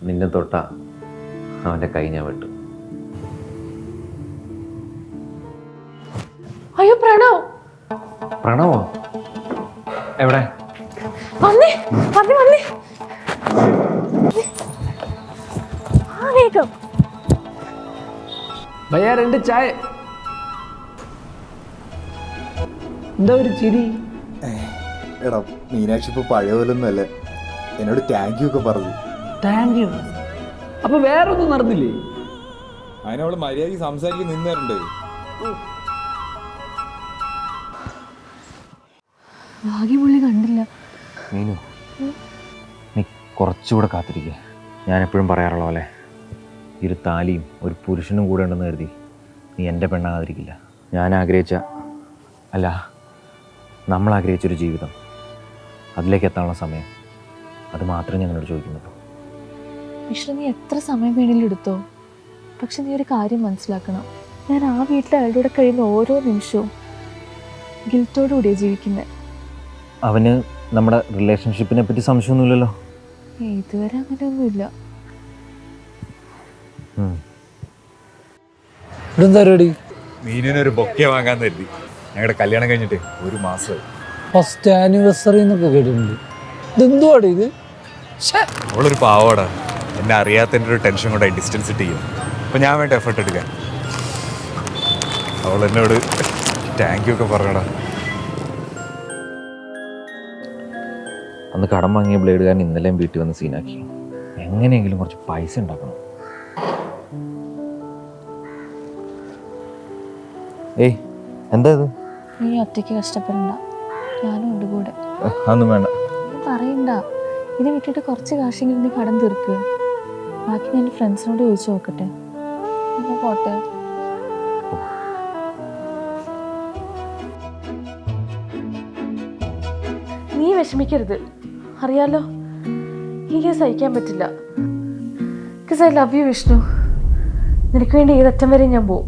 നിന്നെ തൊട്ട അവൻ്റെ കൈ ഞാൻ വിട്ടു. അയ്യോ പ്രണവ്. പ്രണവോ? എവിടെ? വന്നേ വന്നേ വന്നേ. ആ വേഗം. ഭയ്യ 2 ചായ. എന്താ ഒരു ചിരി? എടാ മീനാക്ഷി ഇപ്പോൾ പഴയ പോലൊന്നും അല്ലേ, എന്നോട് താങ്ക് യു ഒക്കെ പറഞ്ഞു. Thank you. അപ്പൊ വേറെ ഒന്നും നടന്നില്ലേ? അതിനവള് മര്യാദയ്ക്ക് സംസാരിക്കാൻ നിന്നേരണ്ട്. ഭാഗ്യമുള്ളി കണ്ടില്ല. മീനു, നീ കുറച്ചുകൂടെ കാത്തിരിക്കുക. ഞാൻ എപ്പോഴും പറയാറുള്ള പോലെ ഒരു താലിയും ഒരു പുരുഷനും കൂടെ ഉണ്ടെന്ന് കരുതി നീ എൻ്റെ പെണ്ണാകാതിരിക്കില്ല. ഞാൻ ആഗ്രഹിച്ച, അല്ല നമ്മൾ ആഗ്രഹിച്ചൊരു ജീവിതം, അതിലേക്ക് എത്താനുള്ള സമയം, അത് മാത്രമേ ഞങ്ങളോട് ചോദിക്കുന്നുള്ളൂ. വിഷ്ണു, നീ എത്ര സമയം വേണേലും എടുത്തോ. പക്ഷെ നീ ഒരു കാര്യം മനസ്സിലാക്കണം. ഞാൻ ആ വീട്ടിലെ അയാളുടെ കൂടെ കഴിയുന്ന ഓരോ നിമിഷവും ഗിൽറ്റോടുകൂടിയാണ് ജീവിക്കുന്നത്. അവന് നമ്മുടെ റിലേഷൻഷിപ്പിനെ പറ്റി സംശയമൊന്നുമില്ലല്ലോ? ഇതുവരെ അങ്ങനെയൊന്നുമില്ല. ഇവിടെന്താ പരിപാടി? മീനിനൊരു ബൊക്കെ വാങ്ങാൻ കരുതി. ഞങ്ങളുടെ കല്യാണം കഴിഞ്ഞിട്ട് 1 മാസമായി. ഫസ്റ്റ് ആനിവേഴ്സറി എന്നൊക്കെ കേട്ടിട്ടുണ്ട്. ഇതെന്തുവാണ് ഇത്? അവളൊരു പാവോടാ. എന്നെ അറിയാത്തതിൻ്റെ ഒരു ടെൻഷൻ കൊണ്ടായി ഡിസ്റ്റൻസ് ഇട്ട് ചെയ്യും. അപ്പം ഞാൻ വേണ്ട എഫർട്ട് എടുക്കാൻ. അവൾ എന്നോട് താങ്ക് യു ഒക്കെ പറഞ്ഞടാ. അന്ന് കടം വാങ്ങിയ ബ്ലേഡുകാരൻ ഇന്നലെയും വീട്ടിൽ വന്ന് സീനാക്കി. എങ്ങനെയെങ്കിലും കുറച്ച് പൈസ ഉണ്ടാക്കണം. ഏയ്, എന്താ ഇത്? നീ ഒറ്റയ്ക്ക് കഷ്ടപ്പെടണ്ട, ഞാനും ഉണ്ട് കൂടെ. അതൊന്നും വേണ്ട. നീ പറയണ്ട. ഇത് വിട്ടിട്ട് കുറച്ച് കാശെങ്കിലും നീ കടം തീർക്ക്. ബാക്കി ഞാൻ എൻ്റെ ഫ്രണ്ട്സിനോട് ചോദിച്ചു നോക്കട്ടെ. എന്നാ പോട്ടെ. നീ വിഷമിക്കരുത്. അറിയാലോ, എനിക്ക് സഹിക്കാൻ പറ്റില്ല. Because I love you Vishnu. നിനക്ക് വേണ്ടി ഏതറ്റം വരെ ഞാൻ പോവും.